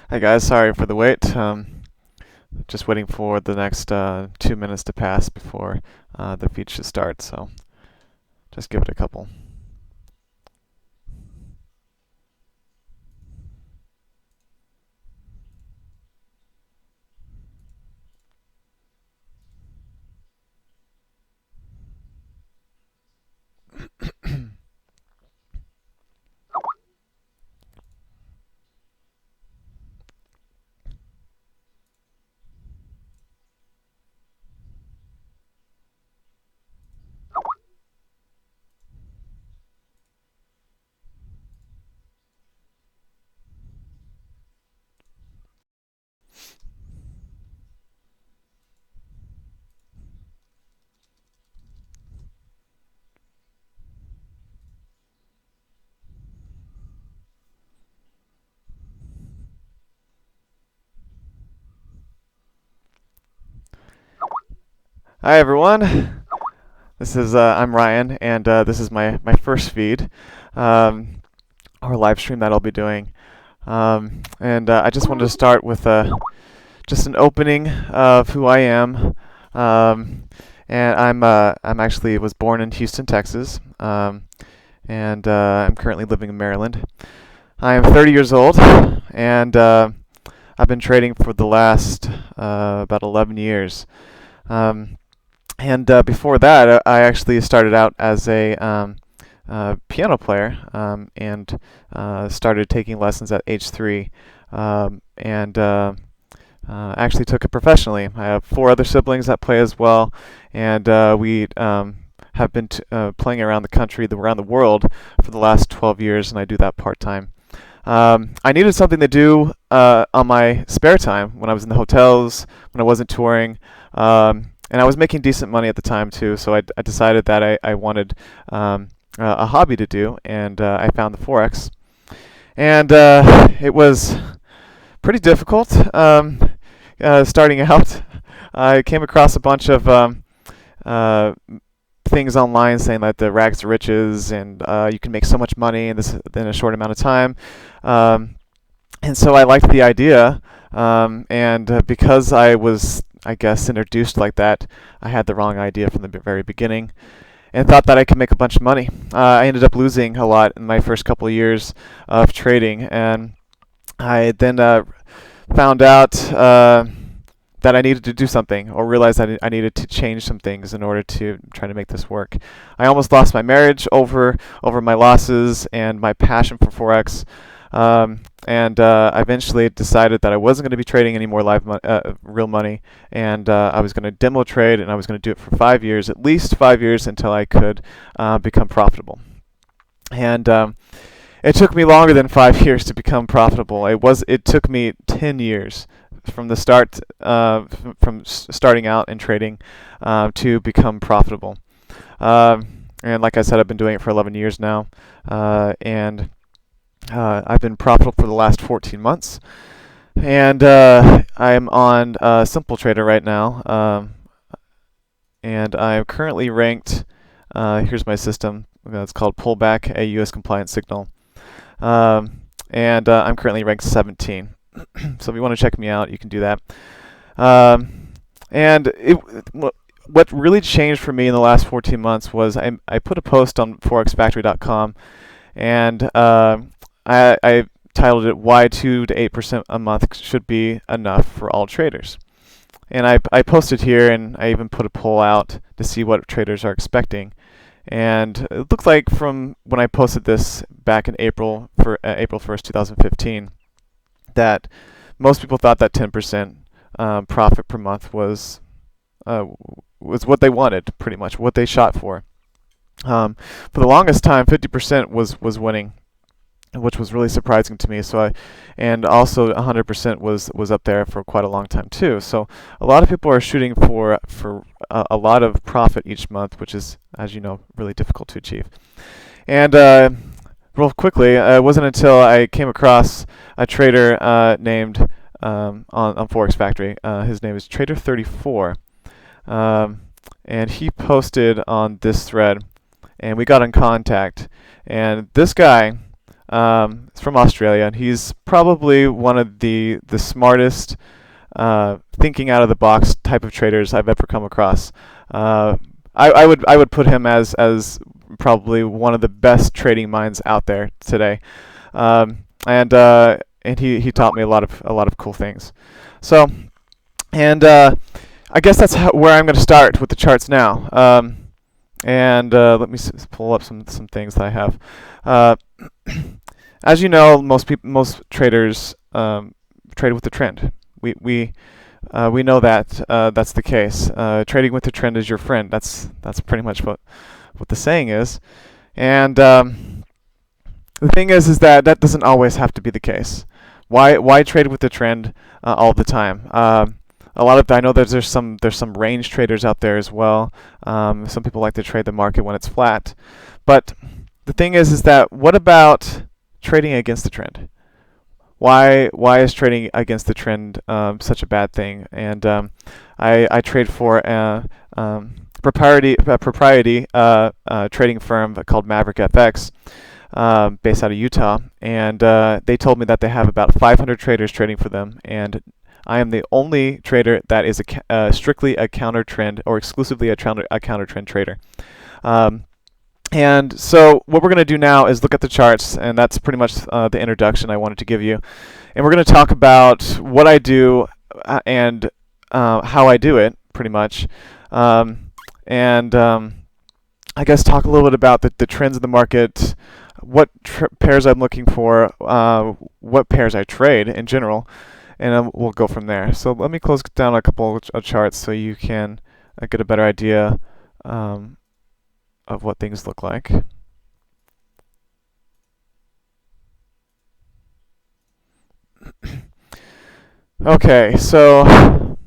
Hi guys, sorry for the wait. Just waiting for the next 2 minutes to pass before the feed should start, so just give it a couple. Hi everyone. This is I'm Ryan, and this is my first feed, or live stream that I'll be doing. And I just wanted to start with just an opening of who I am. And I'm actually was born in Houston, Texas, and I'm currently living in Maryland. I am 30 years old, and I've been trading for the last about 11 years. And before that, I actually started out as a piano player, and started taking lessons at age 3, and actually took it professionally. I have 4 other siblings that play as well, and we have been playing around the country, around the world, for the last 12 years, and I do that part-time. I needed something to do on my spare time when I was in the hotels, when I wasn't touring. And I was making decent money at the time too, so I decided that I wanted a hobby to do, and I found the forex. And it was pretty difficult starting out. I came across a bunch of things online saying that the rags to riches, and you can make so much money in a short amount of time. And so I liked the idea, and because I was, I guess, introduced like that, I had the wrong idea from the very beginning and thought that I could make a bunch of money. I ended up losing a lot in my first couple of years of trading, and I then found out that I needed to do something, or realized that I needed to change some things in order to try to make this work. I almost lost my marriage over my losses and my passion for forex. And I eventually decided that I wasn't going to be trading any more real money, and I was going to demo trade, and I was going to do it for 5 years, at least 5 years, until I could become profitable. And it took me longer than 5 years to become profitable. It took me 10 years from the start, from starting out and trading, to become profitable. And like I said, I've been doing it for 11 years now, and I've been profitable for the last 14 months, and I'm on SimpleTrader right now, and I'm currently ranked. Here's my system. It's called Pullback, a U.S. compliance signal, and I'm currently ranked 17. So if you want to check me out, you can do that. And what really changed for me in the last 14 months was I put a post on forexfactory.com, and I titled it "Why 2 to 8% a month should be enough for all traders." And I posted here, and I even put a poll out to see what traders are expecting. And it looked like from when I posted this back in April 1st, 2015, that most people thought that 10% profit per month was what they wanted, pretty much what they shot for. For the longest time, 50% was winning, which was really surprising to me. And also 100% was up there for quite a long time too. So a lot of people are shooting for a lot of profit each month, which is, as you know, really difficult to achieve. And real quickly, it wasn't until I came across a trader named on Forex Factory. His name is Trader34, and he posted on this thread, and we got in contact. And this guy He's from Australia, and he's probably one of the smartest, thinking out of the box type of traders I've ever come across. I would put him as probably one of the best trading minds out there today, and he taught me a lot of cool things. So, and I guess that's where I'm going to start with the charts now. And let me pull up some things that I have. As you know, most traders trade with the trend. We know that that's the case. Trading with the trend is your friend. That's pretty much what the saying is. And the thing is that doesn't always have to be the case. Why trade with the trend all the time? I know that there's some range traders out there as well. Some people like to trade the market when it's flat, but the thing is that what about trading against the trend? Why is trading against the trend such a bad thing? And I trade for a propriety trading firm called Maverick FX, based out of Utah, and they told me that they have about 500 traders trading for them, and I am the only trader that is strictly a counter trend or exclusively a counter trend trader. And so what we're going to do now is look at the charts, and that's pretty much the introduction I wanted to give you. And we're going to talk about what I do and how I do it, pretty much. And I guess talk a little bit about the trends in the market, what pairs I'm looking for, what pairs I trade in general, and we'll go from there. So let me close down a couple of charts so you can get a better idea of what things look like. Okay, so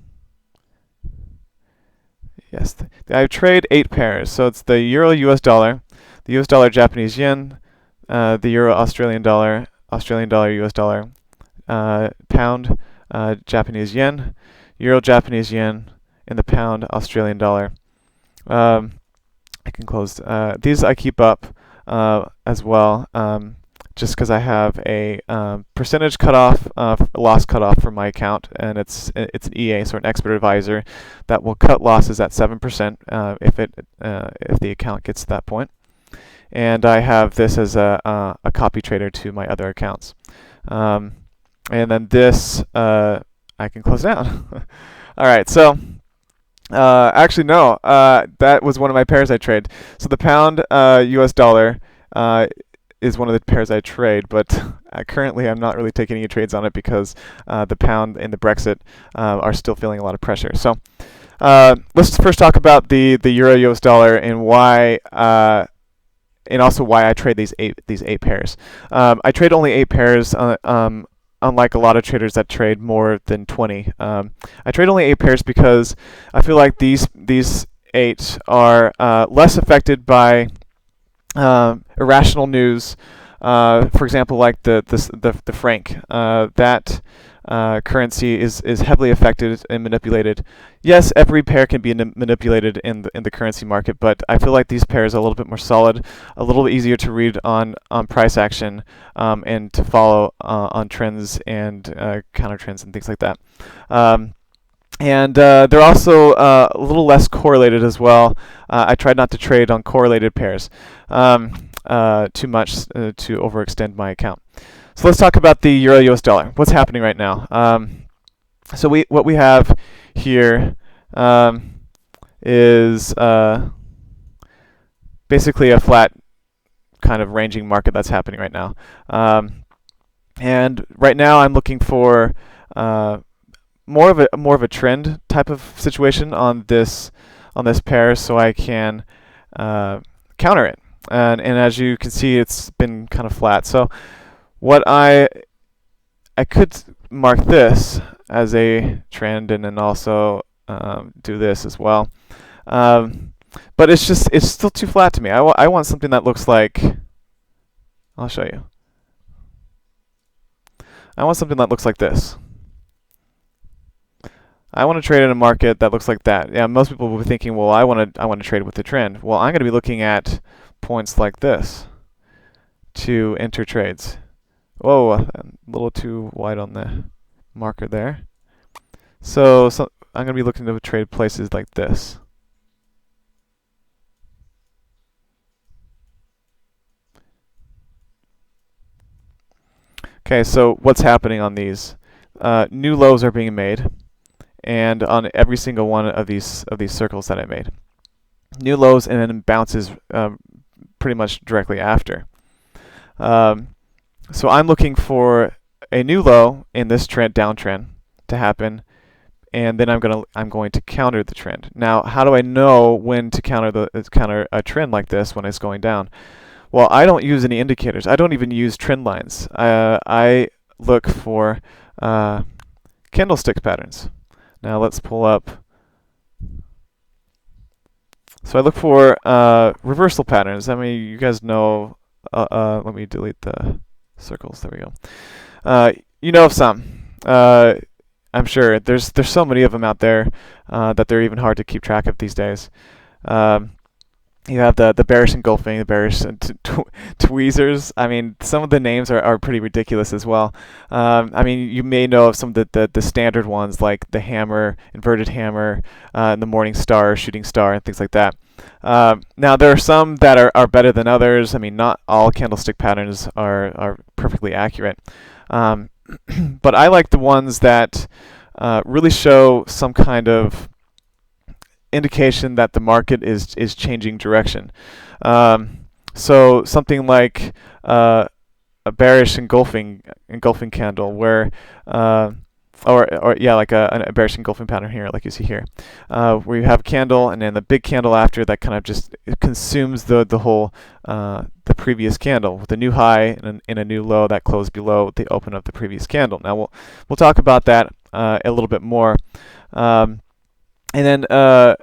yes, I trade 8 pairs. So it's the Euro US dollar, the US dollar Japanese yen, the Euro Australian dollar US dollar, pound Japanese yen, Euro Japanese yen, and the pound Australian dollar. I can close these. I keep up as well, just because I have a percentage cutoff, loss cutoff for my account, and it's an EA, so an expert advisor, that will cut losses at 7% if the account gets to that point. And I have this as a copy trader to my other accounts. And then this I can close down. All right, so. Actually, no. That was one of my pairs I trade. So the pound US dollar is one of the pairs I trade, but currently I'm not really taking any trades on it because the pound and the Brexit are still feeling a lot of pressure. So let's first talk about the Euro US dollar and why, and also why I trade these eight pairs. I trade only 8 pairs. Unlike a lot of traders that trade more than 20. I trade only 8 pairs because I feel like these 8 are less affected by irrational news. For example, like the franc. That currency is heavily affected and manipulated. Yes, every pair can be manipulated in the currency market, but I feel like these pairs are a little bit more solid, a little bit easier to read on price action, and to follow on trends and counter trends and things like that. And they're also a little less correlated as well. I try not to trade on correlated pairs too much to overextend my account. So let's talk about the Euro US dollar. What's happening right now? So what we have here is basically a flat kind of ranging market that's happening right now. And right now I'm looking for more of a trend type of situation on this pair, so I can counter it. And as you can see, it's been kind of flat. So what I could mark this as a trend, and then also do this as well. But it's still too flat to me. I want something that looks like. I'll show you. I want something that looks like this. I want to trade in a market that looks like that. Yeah, most people will be thinking, well, I want to trade with the trend. Well, I'm going to be looking at points like this to enter trades. Whoa, a little too wide on the marker there. So I'm going to be looking to trade places like this. Okay, so what's happening on these? New lows are being made, and on every single one of these circles that I made, new lows, and then bounces pretty much directly after. So I'm looking for a new low in this downtrend to happen, and then I'm going to counter the trend. Now, how do I know when to counter a trend like this when it's going down? Well, I don't use any indicators. I don't even use trend lines. I look for candlestick patterns. Now let's pull up. So I look for reversal patterns. I mean, you guys know. Let me delete the circles. There we go. You know of some. I'm sure there's so many of them out there that they're even hard to keep track of these days. You have the bearish engulfing, the bearish tweezers. I mean, some of the names are pretty ridiculous as well. I mean, you may know of some of the standard ones like the hammer, inverted hammer, and the morning star, shooting star, and things like that. Now, there are some that are better than others. I mean, not all candlestick patterns are perfectly accurate. But I like the ones that really show some kind of indication that the market is changing direction. So something like a bearish engulfing candle, where or yeah, like a bearish engulfing pattern here, like you see here, where you have a candle and then the big candle after that kind of just consumes the whole the previous candle with a new high and a new low that closed below the open of the previous candle. Now we'll talk about that a little bit more. And then a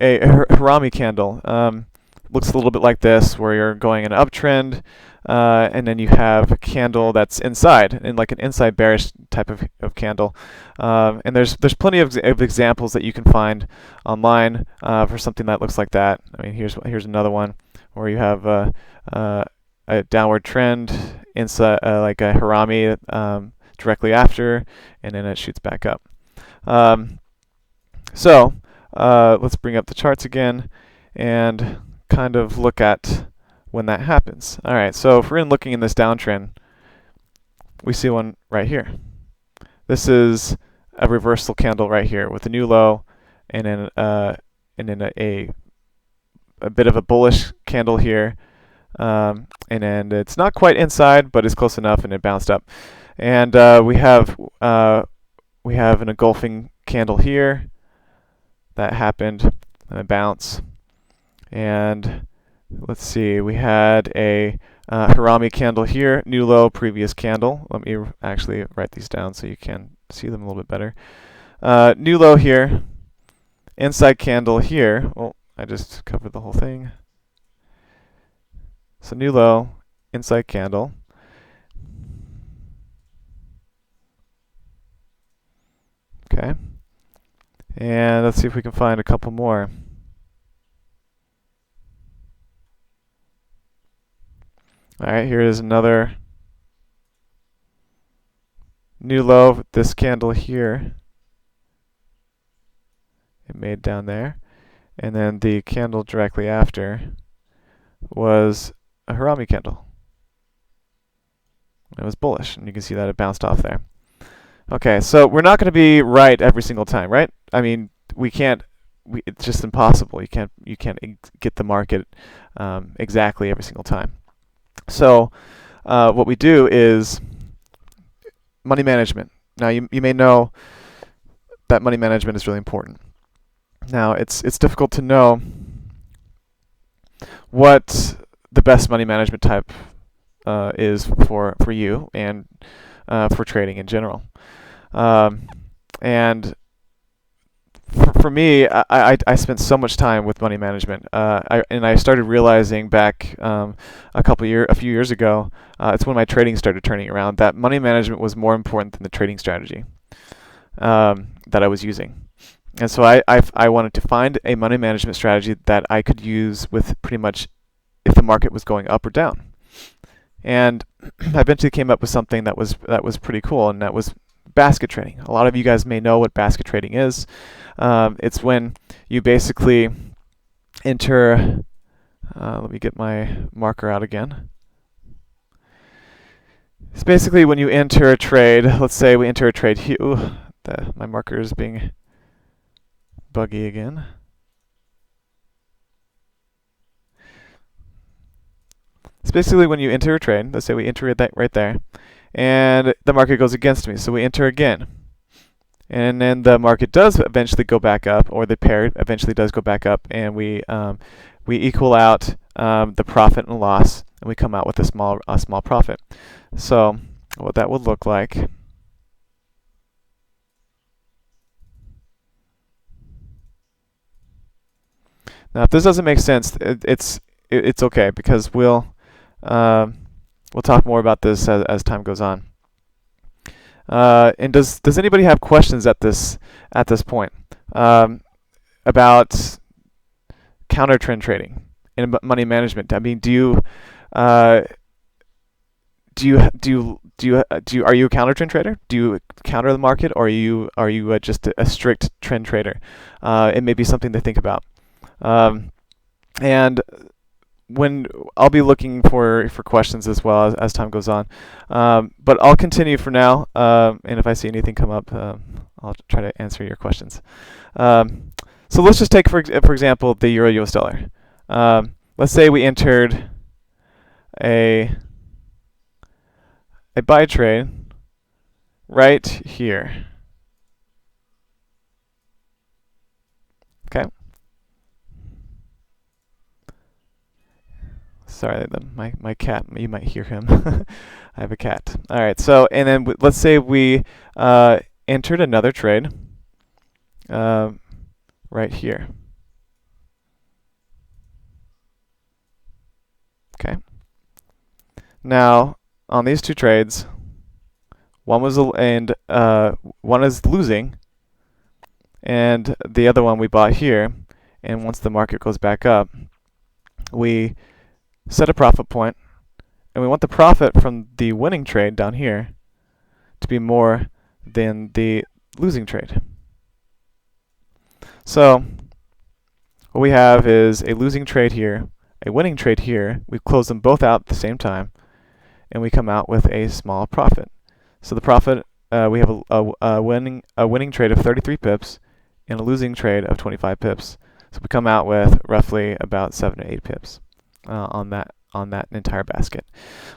Harami candle looks a little bit like this, where you're going in an uptrend, and then you have a candle that's inside, and like an inside bearish type of candle. And there's plenty of examples that you can find online for something that looks like that. I mean, here's another one where you have a downward trend inside, like a Harami directly after, and then it shoots back up. So let's bring up the charts again and kind of look at when that happens. All right, so if we're looking in this downtrend, we see one right here. This is a reversal candle right here with a new low, and then a bit of a bullish candle here, and then it's not quite inside, but it's close enough, and it bounced up. And we have an engulfing candle here that happened, and a bounce. And let's see, we had a Harami candle here, new low, previous candle. Let me actually write these down so you can see them a little bit better. New low here, inside candle here. Well, I just covered the whole thing. So new low, inside candle. Okay. And let's see if we can find a couple more. All right, here is another new low, this candle here. It made down there. And then the candle directly after was a Harami candle. It was bullish, and you can see that it bounced off there. Okay, so we're not going to be right every single time, right? I mean, we can't. It's just impossible. You can't get the market exactly every single time. So what we do is money management. Now you may know that money management is really important. Now it's difficult to know what the best money management type is for you and for trading in general. And for me, I spent so much time with money management, and I started realizing back a few years ago, it's when my trading started turning around, that money management was more important than the trading strategy that I was using. And so I wanted to find a money management strategy that I could use with pretty much if the market was going up or down. And I eventually came up with something that was pretty cool, and that was basket trading. A lot of you guys may know what basket trading is. It's when you basically enter. Let me get my marker out again. It's basically when you enter a trade. Let's say we enter a trade here. Ooh, my marker is being buggy again. It's basically when you enter a trade. Let's say we enter it right there, and the market goes against me. So we enter again. And then the market does eventually go back up, or the pair eventually does go back up, and we equal out the profit and loss, and we come out with a small profit. So what that would look like. Now, if this doesn't make sense, it's okay, because we'll talk more about this as time goes on. And does anybody have questions at this point about counter trend trading and money management? I mean, are you a counter trend trader? Do you counter the market, or are you just a strict trend trader? It may be something to think about. And when I'll be looking for questions as well as time goes on, but I'll continue for now. And if I see anything come up, I'll try to answer your questions. So let's just take for example the euro US dollar. Let's say we entered a buy trade right here. Okay. Sorry, my cat, you might hear him. I have a cat. All right, so, and then let's say we entered another trade right here. Okay. Now, on these two trades, one is losing, and the other one we bought here. And once the market goes back up, we set a profit point, and we want the profit from the winning trade down here to be more than the losing trade. So what we have is a losing trade here, a winning trade here. We close them both out at the same time, and we come out with a small profit. So the profit, we have a winning trade of 33 pips and a losing trade of 25 pips. So we come out with roughly about 7 to 8 pips on that entire basket.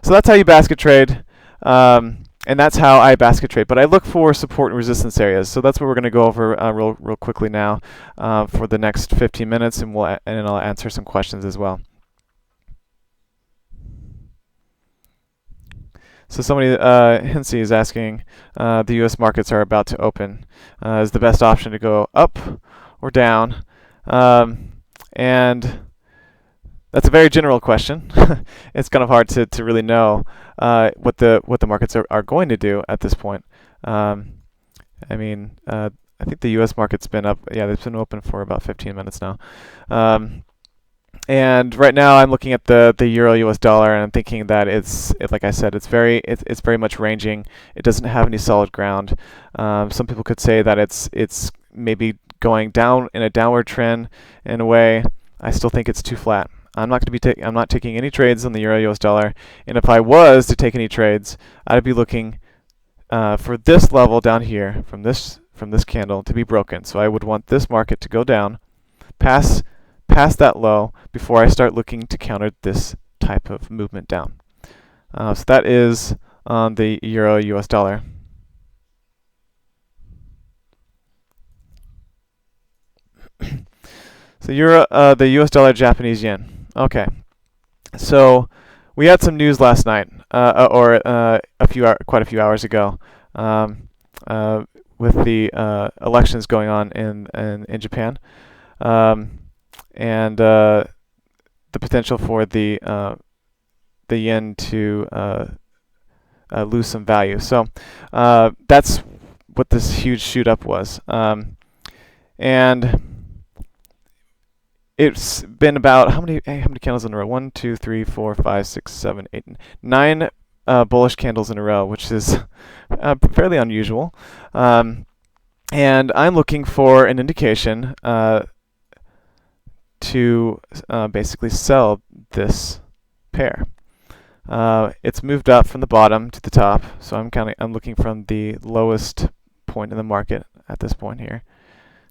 So that's how you basket trade, and that's how I basket trade. But I look for support and resistance areas. So that's what we're going to go over real quickly now for the next 15 minutes, and I'll answer some questions as well. So somebody, Hinsey, is asking, the U.S. markets are about to open. Is the best option to go up or down? And that's a very general question. It's kind of hard to really know what the markets are going to do at this point. I mean, I think the U.S. market's been up. Yeah, it's been open for about 15 minutes now. And right now, I'm looking at the euro US dollar, and I'm thinking that like I said, it's very much ranging. It doesn't have any solid ground. Some people could say that it's maybe going down in a downward trend in a way. I still think it's too flat. I'm not taking any trades on the euro US dollar, and if I was to take any trades, I'd be looking for this level down here from this candle to be broken. So I would want this market to go down, pass that low before I start looking to counter this type of movement down. So that is on the euro US dollar. So the US dollar, Japanese yen. Okay, so we had some news last night, or quite a few hours ago, with the elections going on in Japan, and the potential for the yen to lose some value. So that's what this huge shoot up was, and it's been about how many candles in a row? 1, 2, 3, 4, 5, 6, 7, 8, 9 bullish candles in a row, which is fairly unusual. And I'm looking for an indication to basically sell this pair. It's moved up from the bottom to the top, so I'm looking from the lowest point in the market at this point here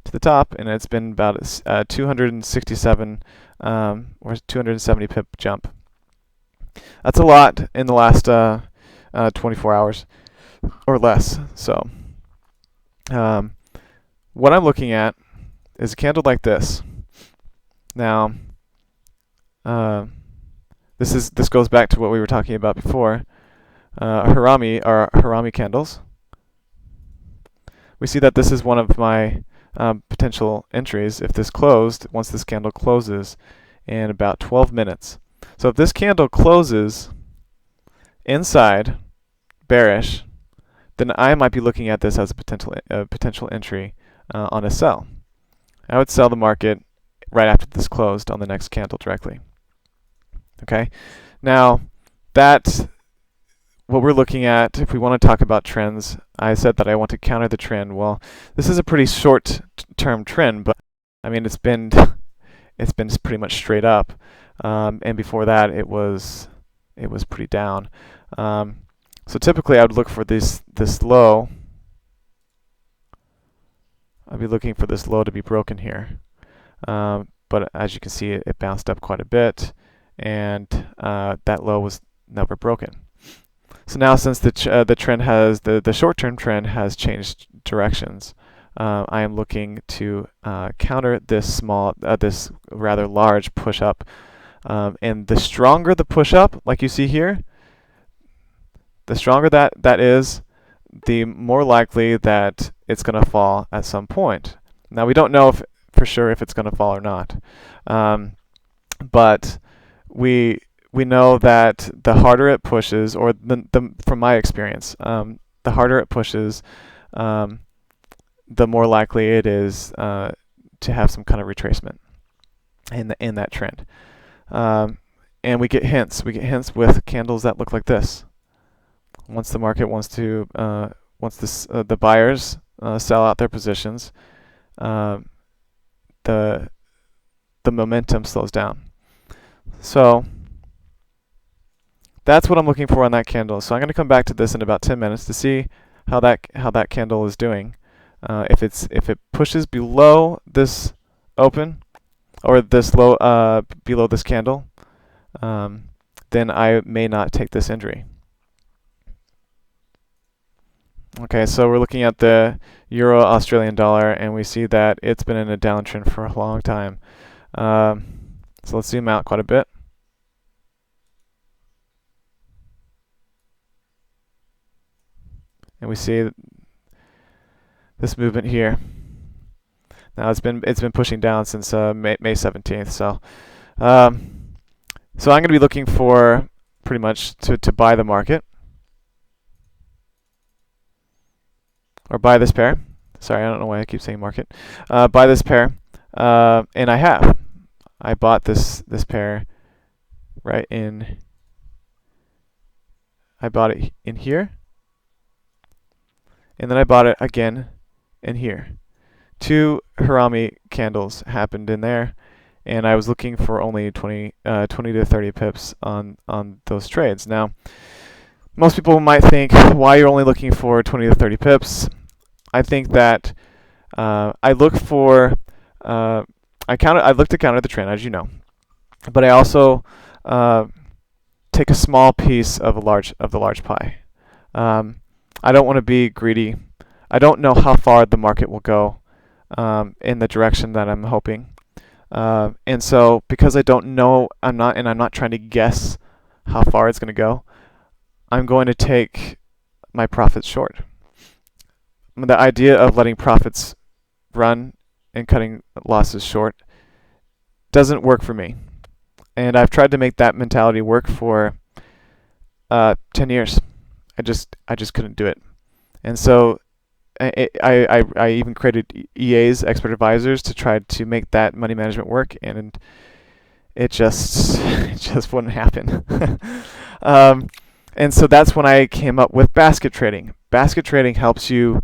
to the top, and it's been about 267 or 270 pip jump. That's a lot in the last 24 hours or less. So what I'm looking at is a candle like this. Now, this goes back to what we were talking about before. Harami candles. We see that this is one of my potential entries if this closed, once this candle closes in about 12 minutes. So if this candle closes inside bearish, then I might be looking at this as a potential entry on a sell. I would sell the market right after this closed on the next candle directly. Okay, now that's what we're looking at. If we want to talk about trends, I said that I want to counter the trend. Well, this is a pretty short-term trend, but I mean it's been pretty much straight up, and before that it was pretty down. So typically I would look for this low. I'd be looking for this low to be broken here, but as you can see, it bounced up quite a bit, and that low was never broken. So now, since the trend has the short-term trend has changed directions, I am looking to counter this this rather large push up, and the stronger the push up, like you see here, the stronger that is, the more likely that it's going to fall at some point. Now we don't know for sure if it's going to fall or not, but we know that the harder it pushes, or from my experience, the harder it pushes, the more likely it is to have some kind of retracement in that trend. And we get hints. We get hints with candles that look like this. Once the market wants to, the buyers sell out their positions, the momentum slows down. So that's what I'm looking for on that candle. So I'm going to come back to this in about 10 minutes to see how that candle is doing. If it pushes below this open, or this low below this candle, then I may not take this entry. Okay, so we're looking at the Euro Australian dollar, and we see that it's been in a downtrend for a long time. So let's zoom out quite a bit. And we see this movement here. Now it's been pushing down since May 17th. So so I'm going to be looking for pretty much to buy the market, or buy this pair. Sorry, I don't know why I keep saying market. Buy this pair, and I have. I bought this pair right in. I bought it in here, and then I bought it again in here. 2 Harami candles happened in there, and I was looking for only 20 to 30 pips on those trades. Now, most people might think, why you're only looking for 20 to 30 pips? I think that I look to counter the trend, as you know, but I also take a small piece of the large pie. I don't want to be greedy. I don't know how far the market will go in the direction that I'm hoping, and so because I don't know, I'm not trying to guess how far it's going to go. I'm going to take my profits short. The idea of letting profits run and cutting losses short doesn't work for me, and I've tried to make that mentality work for 10 years. I just couldn't do it, and so I even created EAs, expert advisors, to try to make that money management work, and it just it just wouldn't happen. And so that's when I came up with basket trading. Basket trading helps you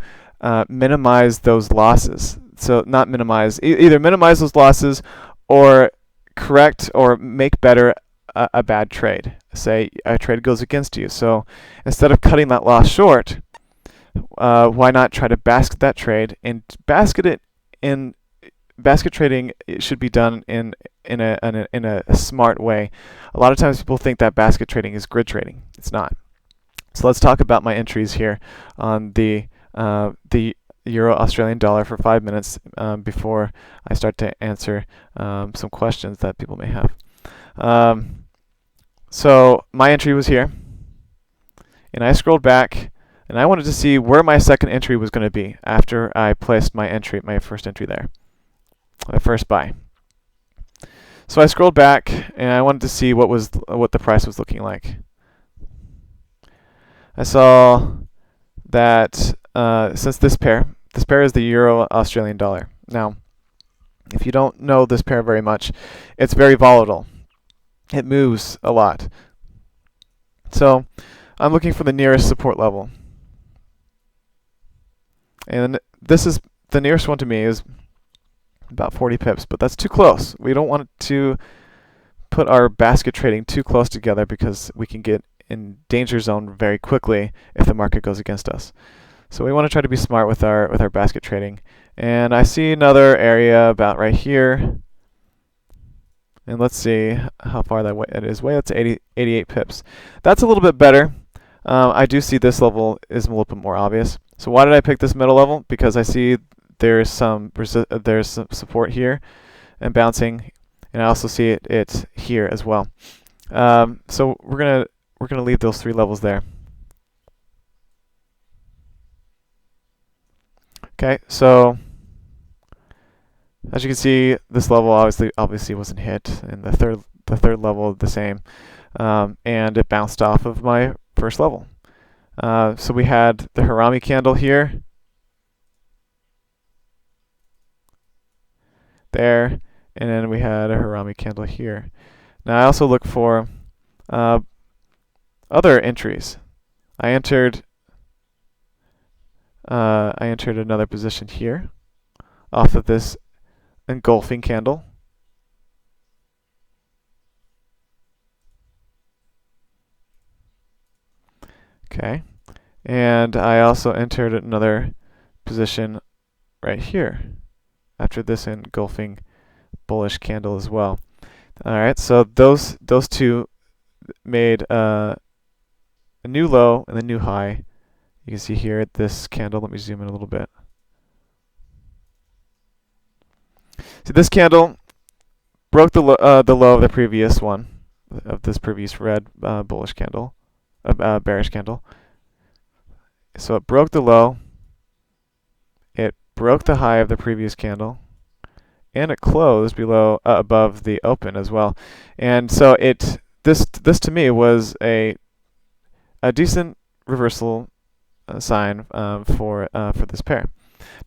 minimize those losses. So not minimize, either minimize those losses or correct or make better a bad trade. Say a trade goes against you. So instead of cutting that loss short, why not try to basket that trade and basket it in basket trading? It should be done in a smart way. A lot of times people think that basket trading is grid trading. It's not. So let's talk about my entries here on the Euro Australian dollar for 5 minutes before I start to answer some questions that people may have. So my entry was here, and I scrolled back, and I wanted to see where my second entry was going to be after I placed my first entry there, my first buy. So I scrolled back, and I wanted to see what the price was looking like. I saw that since this pair is the Euro Australian dollar. Now, if you don't know this pair very much, it's very volatile. It moves a lot. So I'm looking for the nearest support level. And this is the nearest one to me is about 40 pips, but that's too close. We don't want to put our basket trading too close together because we can get in danger zone very quickly if the market goes against us. So we want to try to be smart with our basket trading. And I see another area about right here. And let's see how far that is away. That's 88 pips. That's a little bit better. I do see this level is a little bit more obvious. So why did I pick this middle level? Because I see there's some support here and bouncing, and I also see it here as well. So we're gonna leave those three levels there. Okay, so as you can see, this level obviously wasn't hit, and the third level the same, and it bounced off of my first level. So we had the Harami candle here, there, and then we had a Harami candle here. Now I also look for other entries. I entered another position here off of this engulfing candle. Okay, and I also entered another position right here after this engulfing bullish candle as well. All right, so those two made a new low and a new high. You can see here at this candle. Let me zoom in a little bit. So this candle broke the low of the previous one, of this previous red bullish candle, bearish candle. So it broke the low. It broke the high of the previous candle, and it closed below above the open as well. And so this to me was a decent reversal sign for this pair.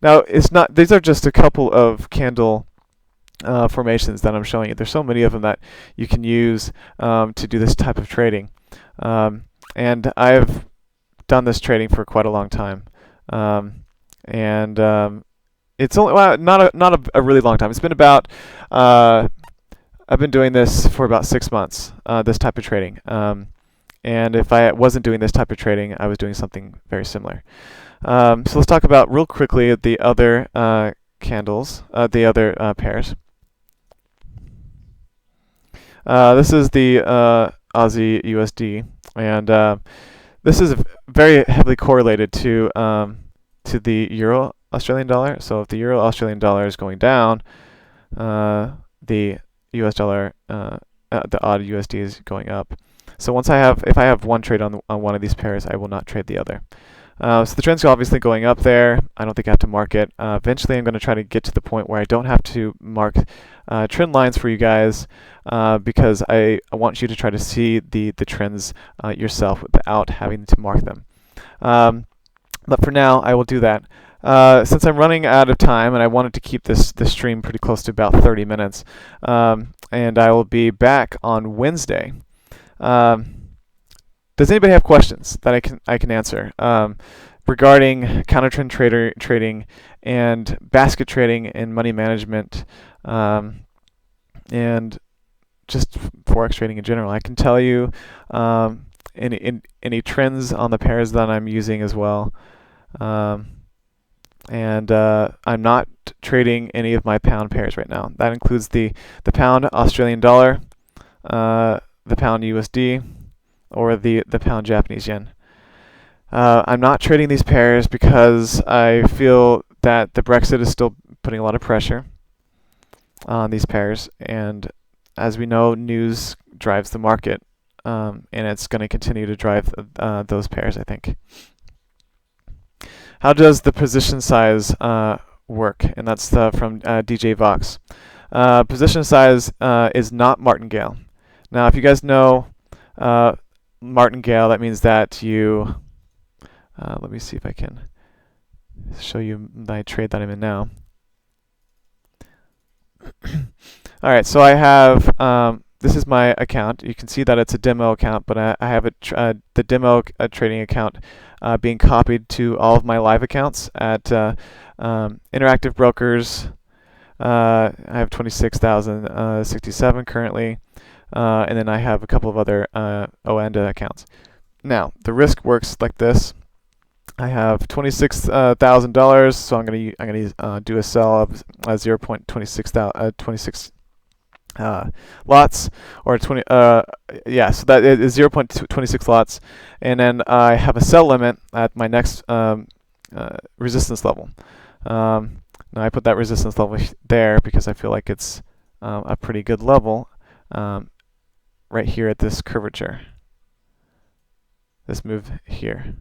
Now it's not; these are just a couple of candle formations that I'm showing you. There's so many of them that you can use to do this type of trading, and I've done this trading for quite a long time, and it's only not a really long time. It's been about I've been doing this for about 6 months. This type of trading. And if I wasn't doing this type of trading, I was doing something very similar. So let's talk about real quickly the other candles, the other pairs. This is the Aussie USD, and this is very heavily correlated to the Euro Australian dollar. So if the Euro Australian dollar is going down, the US dollar, the odd USD is going up. So if I have one trade on one of these pairs, I will not trade the other. So the trend's obviously going up there. I don't think I have to mark it. Eventually, I'm going to try to get to the point where I don't have to mark trend lines for you guys because I want you to try to see the trends yourself without having to mark them. But for now, I will do that. since I'm running out of time and I wanted to keep this stream pretty close to about 30 minutes, and I will be back on Wednesday. Does anybody have questions that I can answer regarding counter-trend trading and basket trading and money management, and just forex trading in general? I can tell you any trends on the pairs that I'm using as well. And I'm not trading any of my pound pairs right now. That includes the pound Australian dollar, the pound USD, or the pound Japanese yen. I'm not trading these pairs because I feel that the Brexit is still putting a lot of pressure on these pairs, and as we know, news drives the market, and it's going to continue to drive those pairs, I think. How does the position size work? And that's from DJ Vox. Position size is not martingale. Now, if you guys know martingale, that means that you, let me see if I can show you my trade that I'm in now. All right, so I have, this is my account. You can see that it's a demo account, but I have the demo trading account being copied to all of my live accounts at Interactive Brokers. I have 26,067 currently, and then I have a couple of other OANDA accounts. Now, the risk works like this. I have $26,000, so I'm gonna do a sell of 0.26 lots, or 20. Yeah, so that is 0.26 lots, and then I have a sell limit at my next resistance level. Now I put that resistance level there because I feel like it's a pretty good level right here at this curvature. This move here,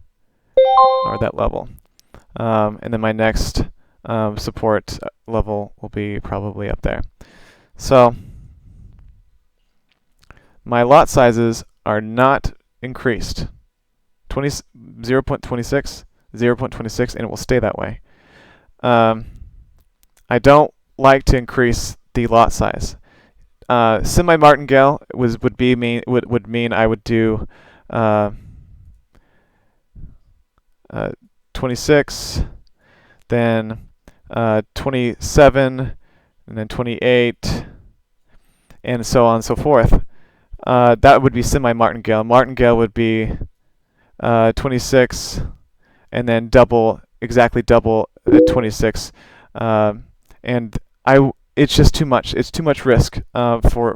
or that level. And then my next support level will be probably up there. So my lot sizes are not increased. 0.26, 0.26, and it will stay that way. I don't like to increase the lot size. Semi-martingale would mean I would do 26, then 27, and then 28, and so on and so forth. That would be semi-martingale. Martingale would be 26, and then exactly double 26, and it's just too much. It's too much risk for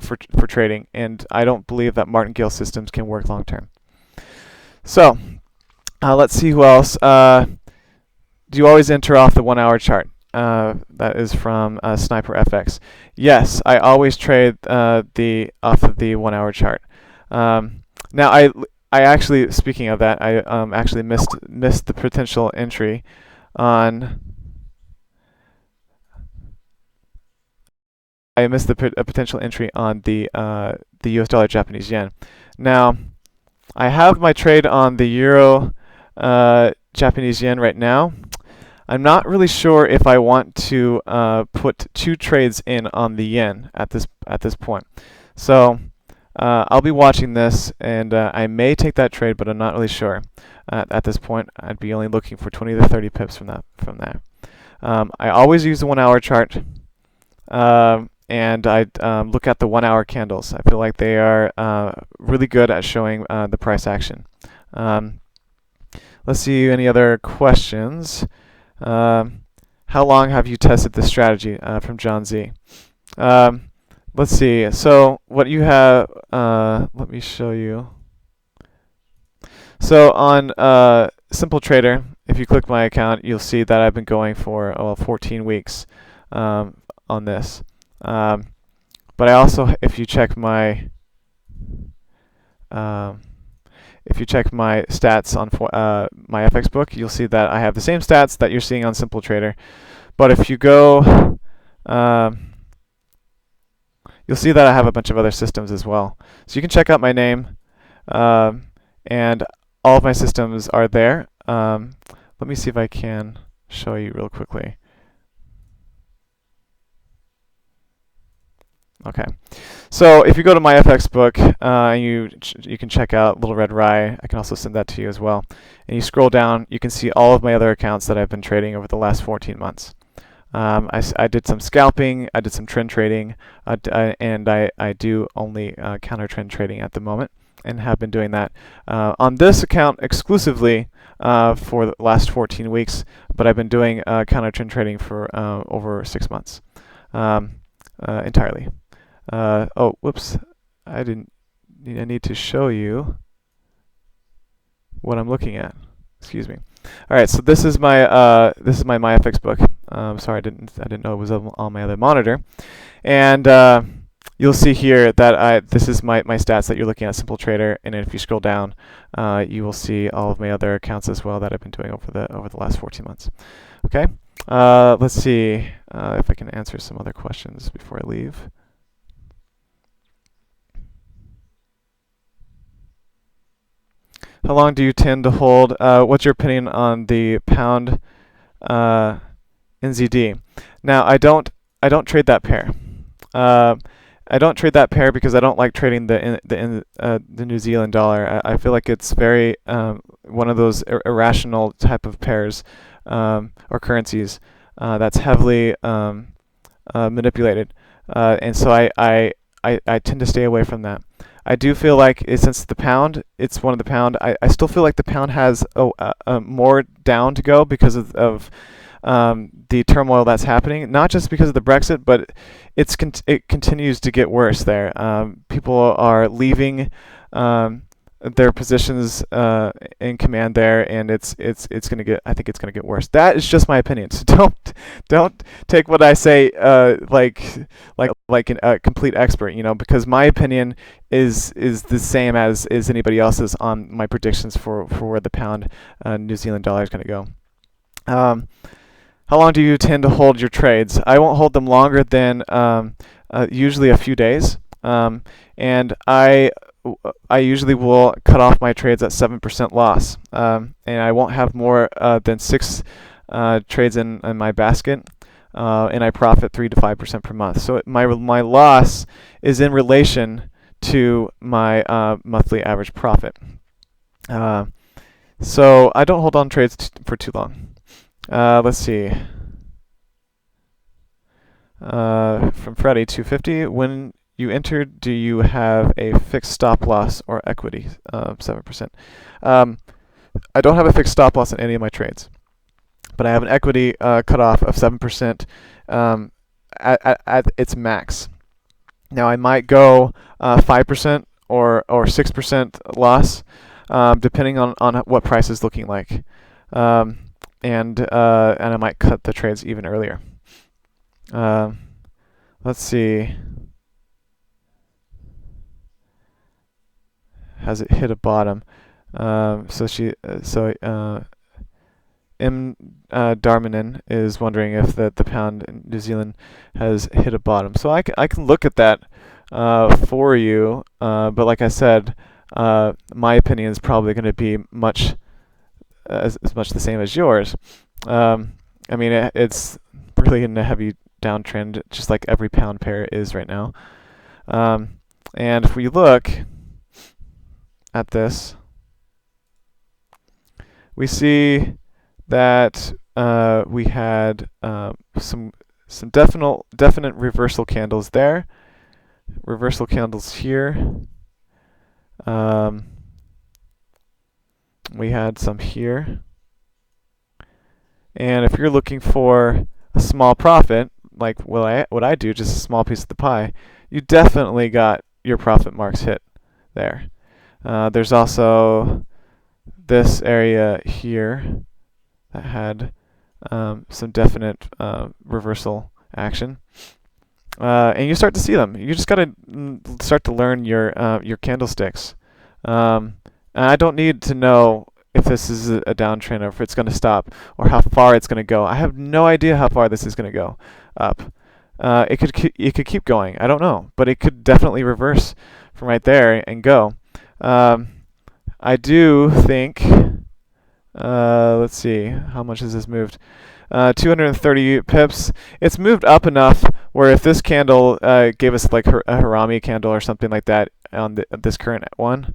trading, and I don't believe that martingale systems can work long term. So let's see who else. Do you always enter off the 1 hour chart? That is from Sniper FX. Yes, I always trade off of the 1 hour chart. Now I actually, speaking of that, I actually missed the potential entry on. I missed the potential entry on the US dollar Japanese yen. Now I have my trade on the euro Japanese yen right now. I'm not really sure if I want to put 2 trades in on the yen at this point. So I'll be watching this, and I may take that trade, but I'm not really sure. At this point, I'd be only looking for 20 to 30 pips from there. I always use the 1 hour chart, and I look at the 1 hour candles. I feel like they are really good at showing the price action. Let's see any other questions. How long have you tested this strategy? From John Z. Let's see. So what you have, let me show you. So on SimpleTrader, if you click my account, you'll see that I've been going for 14 weeks on this. But I also, if you check my stats on my FX book, you'll see that I have the same stats that you're seeing on SimpleTrader. But if you go, you'll see that I have a bunch of other systems as well. So you can check out my name, and all of my systems are there. Let me see if I can show you real quickly. Okay, so if you go to my FX book, you can check out Little Red Rye. I can also send that to you as well. And you scroll down, you can see all of my other accounts that I've been trading over the last 14 months. I did some scalping, I did some trend trading, and I do only counter trend trading at the moment, and have been doing that on this account exclusively for the last 14 weeks. But I've been doing counter trend trading for over 6 months entirely. Oh, whoops! I need to show you what I'm looking at. Excuse me. All right, so this is my MyFX book. Sorry, I didn't know it was on my other monitor, and you'll see here that this is my stats that you're looking at, SimpleTrader, and if you scroll down, you will see all of my other accounts as well that I've been doing over the last 14 months. Okay, let's see if I can answer some other questions before I leave. How long do you tend to hold? What's your opinion on the pound NZD? Now, I don't trade that pair. I don't trade that pair because I don't like trading the New Zealand dollar. I feel like it's very one of those irrational type of pairs or currencies that's heavily manipulated, and so I tend to stay away from that. I do feel like since the pound, it's one of the pound. I still feel like the pound has more down to go because of the turmoil that's happening. Not just because of the Brexit, but it continues to get worse there. People are leaving their positions in command there, and it's going to get. I think it's going to get worse. That is just my opinion. So don't take what I say like a complete expert, because my opinion is the same as anybody else's on my predictions for where the pound New Zealand dollar is going to go. How long do you tend to hold your trades? I won't hold them longer than usually a few days, and I usually will cut off my trades at 7% loss, and I won't have more than 6 trades in my basket, and I profit 3 to 5% per month. So my loss is in relation to my monthly average profit. So I don't hold on trades for too long. Let's see. From Freddie, 250. When you entered, do you have a fixed stop loss or equity? 7%. I don't have a fixed stop loss in any of my trades, but I have an equity cutoff of 7% at its max. Now I might go 5% or 6% loss, depending on what price is looking like, and I might cut the trades even earlier. Let's see. Has it hit a bottom? M. Darmanin is wondering if the pound in New Zealand has hit a bottom. So I can look at that for you, but like I said, my opinion is probably going to be as much the same as yours. I mean, it's really in a heavy downtrend, just like every pound pair is right now. And if we look at this, we see that we had some definite reversal candles there, reversal candles here. We had some here, and if you're looking for a small profit, like what I do, just a small piece of the pie, you definitely got your profit marks hit there. There's also this area here that had some definite reversal action, and you start to see them. You just got to start to learn your candlesticks. And I don't need to know if this is a downtrend or if it's going to stop or how far it's going to go. I have no idea how far this is going to go up. It could keep going. I don't know, but it could definitely reverse from right there and go. I do think. Let's see, how much has this moved? 230 pips. It's moved up enough where if this candle gave us like a Harami candle or something like that on this current one,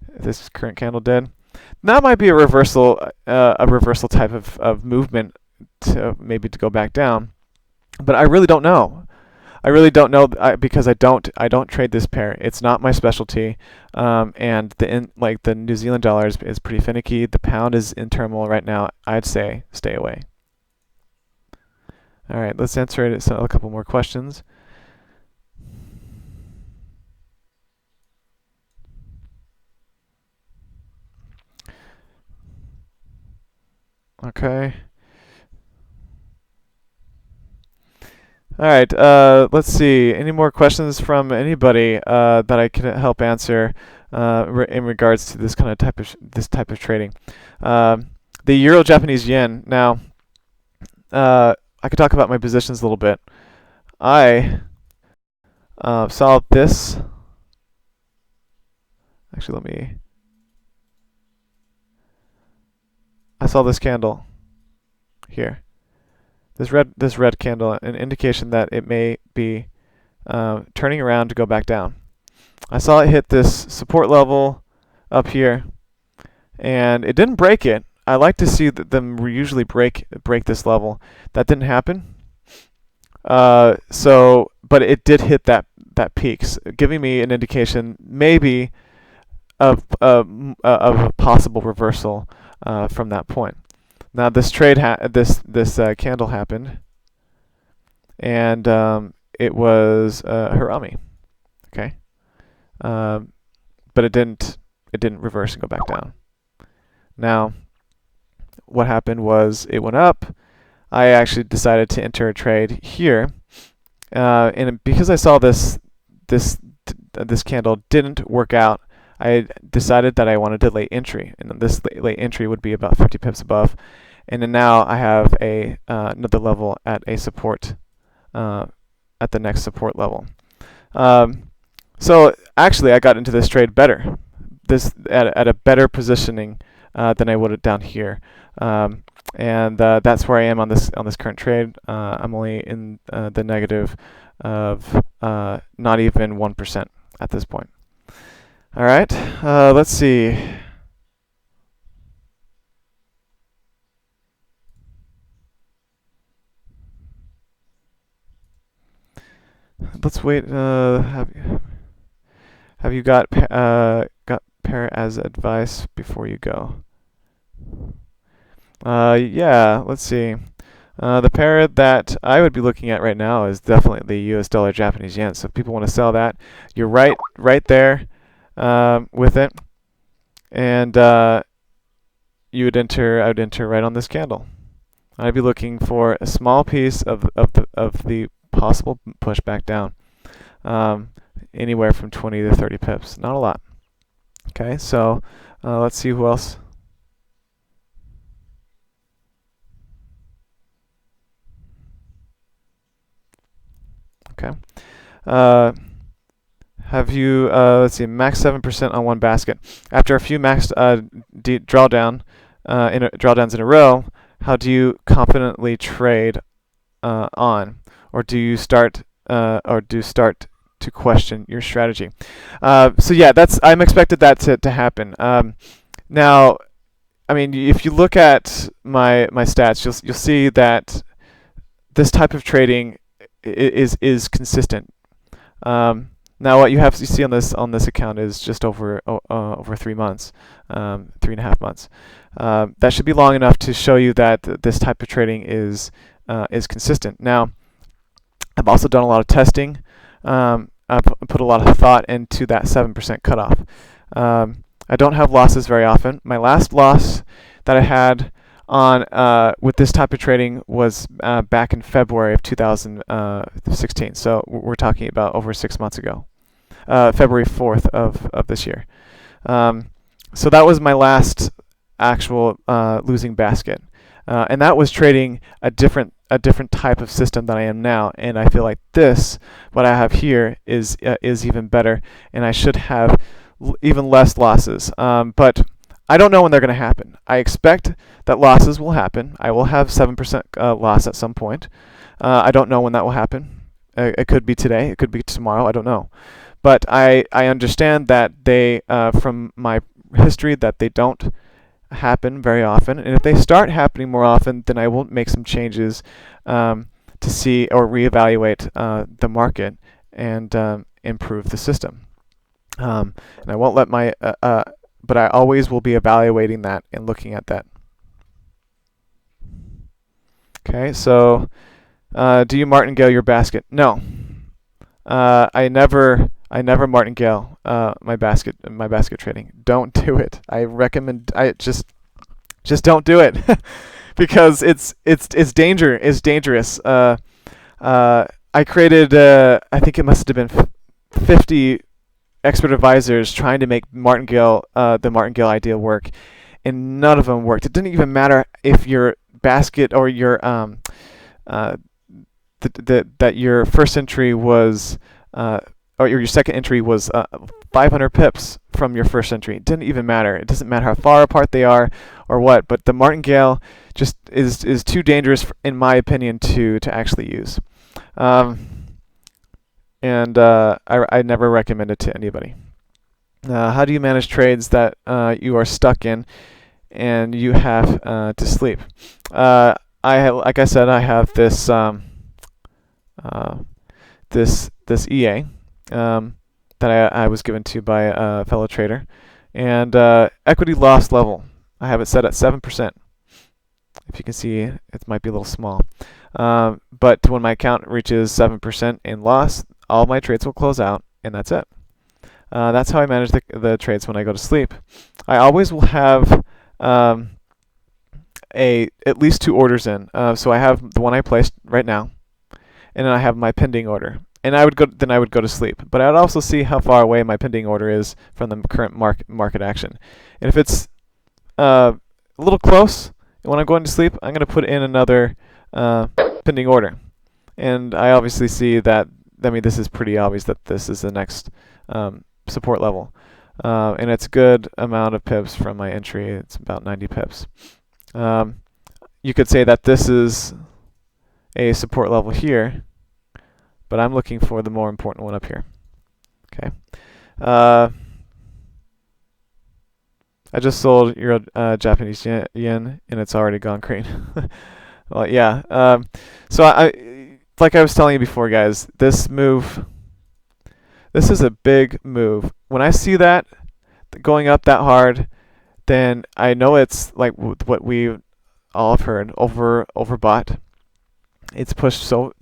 this current candle did, that might be a reversal type of movement to maybe to go back down. But I really don't know. I really don't know because I don't trade this pair. It's not my specialty, and the New Zealand dollar is pretty finicky. The pound is in turmoil right now. I'd say stay away. All right, let's answer a couple more questions. Okay. All right, let's see. Any more questions from anybody that I can help answer in regards to this type of trading? The Euro Japanese yen. Now, I could talk about my positions a little bit. I saw this. Actually, I saw this candle here. This red candle, an indication that it may be turning around to go back down. I saw it hit this support level up here, and it didn't break it. I like to see them usually break this level. That didn't happen. But it did hit that peak, giving me an indication maybe of a possible reversal from that point. Now this trade, this candle happened, and it was Harami, okay, but it didn't reverse and go back down. Now, what happened was it went up. I actually decided to enter a trade here, and because I saw this candle didn't work out, I decided that I wanted to late entry, and this late entry would be about 50 pips above. And then now I have another level at a support, at the next support level. So actually, I got into this trade better, at a better positioning than I would have down here, and that's where I am on this current trade. I'm only in the negative of not even 1% at this point. All right, let's see. Let's wait. Have you got pair as advice before you go? Yeah. Let's see. The pair that I would be looking at right now is definitely the U.S. dollar Japanese yen. So if people want to sell that, you're right there with it, and you would enter. I would enter right on this candle. I'd be looking for a small piece of the possible push back down, anywhere from 20 to 30 pips. Not a lot. Okay, so let's see who else. Okay. Have you, let's see, max 7% on one basket. After a few max drawdowns in a row, how do you confidently trade on? Or do you start to question your strategy? So yeah, I'm expected that to happen. Now, I mean, if you look at my stats, you'll see that this type of trading is consistent. Now, what you see on this account is just over 3 months, 3.5 months. That should be long enough to show you that this type of trading is consistent. Now, I've also done a lot of testing. I've put a lot of thought into that 7% cutoff. I don't have losses very often. My last loss that I had on with this type of trading was back in February of 2016. So we're talking about over 6 months ago, February 4th of this year. So that was my last actual losing basket, and that was trading a different type of system than I am now. And I feel like what I have here is even better, and I should have even less losses. But I don't know when they're going to happen. I expect that losses will happen. I will have 7% loss at some point. I don't know when that will happen. It could be today. It could be tomorrow. I don't know. But I understand that they, from my history, that they don't happen very often. And if they start happening more often, then I will make some changes to see or reevaluate the market and improve the system. And I won't let my, but I always will be evaluating that and looking at that. Okay, so do you martingale your basket? No. I never martingale my basket trading. Don't do it. I recommend just don't do it because it's dangerous. I created I think it must have been 50 expert advisors trying to make the martingale idea work, and none of them worked. It didn't even matter if your basket or your that your first entry was or your second entry was 500 pips from your first entry. It didn't even matter. It doesn't matter how far apart they are or what, but the martingale just is too dangerous, in my opinion, to actually use. And I never recommend it to anybody. How do you manage trades that you are stuck in and you have to sleep? Like I said, I have this this EA that I was given to by a fellow trader, and equity loss level, I have it set at 7%. If you can see, it might be a little small, but when my account reaches 7% in loss, all my trades will close out, and that's it. That's how I manage the trades when I go to sleep. I always will have at least 2 orders in. So I have the one I placed right now, and then I have my pending order. And I would go to sleep. But I would also see how far away my pending order is from the current market action. And if it's a little close, when I'm going to sleep, I'm going to put in another pending order. And I obviously see that. I mean, this is pretty obvious that this is the next support level. And it's a good amount of pips from my entry. It's about 90 pips. You could say that this is a support level here, but I'm looking for the more important one up here. Okay. I just sold Euro Japanese yen, and it's already gone green. Well, yeah. So like I was telling you before, guys, this is a big move. When I see that going up that hard, then I know it's like what we all have heard, overbought. It's pushed so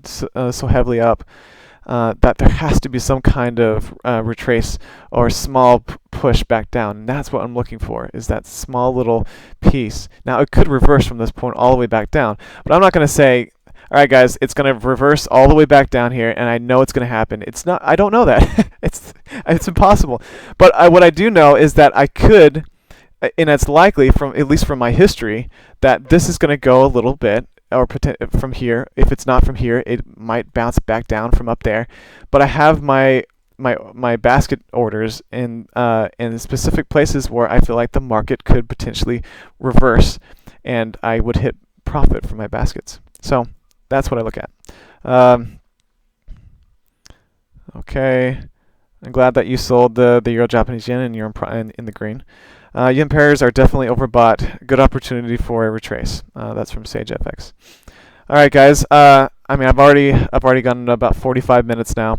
heavily up that there has to be some kind of retrace or small push back down. And that's what I'm looking for, is that small little piece. Now, it could reverse from this point all the way back down, but I'm not going to say, all right, guys, it's going to reverse all the way back down here, and I know it's going to happen. It's not. I don't know that. it's impossible. But what I do know is that I could, and it's likely, at least from my history, that this is going to go a little bit, or from here. If it's not from here, it might bounce back down from up there. But I have my basket orders in specific places where I feel like the market could potentially reverse, and I would hit profit from my baskets. So that's what I look at. Okay, I'm glad that you sold the Euro Japanese yen and you're in the green. Yen pairs are definitely overbought. Good opportunity for a retrace. That's from Sage FX. All right, guys. I mean, I've already gone about 45 minutes now,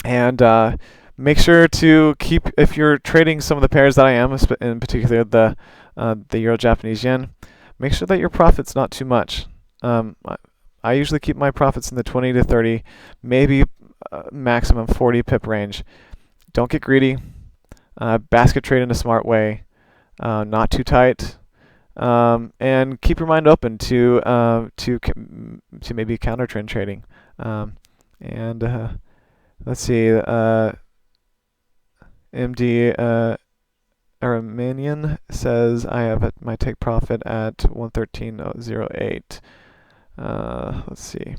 and make sure to keep, if you're trading some of the pairs that I am, in particular the Euro Japanese yen, make sure that your profit's not too much. I usually keep my profits in the 20 to 30, maybe maximum 40 pip range. Don't get greedy. Basket trade in a smart way, not too tight, and keep your mind open to maybe counter trend trading. And let's see, MD Armenian says I have my take profit at 113.08. Let's see.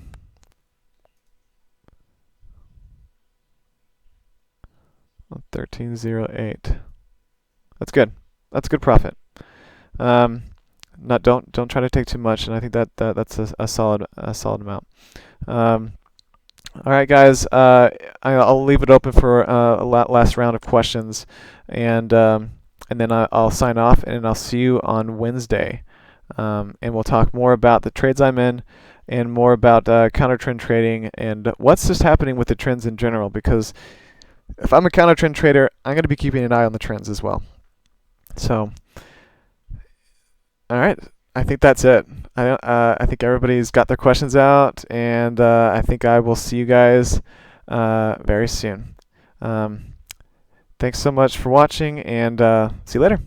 $13.08. That's good. That's good profit. Not don't try to take too much, and I think that's a solid amount. All right, guys. I'll leave it open for a last round of questions, and then I'll sign off, and I'll see you on Wednesday. And we'll talk more about the trades I'm in, and more about counter trend trading, and what's just happening with the trends in general. Because if I'm a counter trend trader, I'm going to be keeping an eye on the trends as well. So, all right. I think that's it. I think everybody's got their questions out, and I think I will see you guys very soon. Thanks so much for watching, and see you later.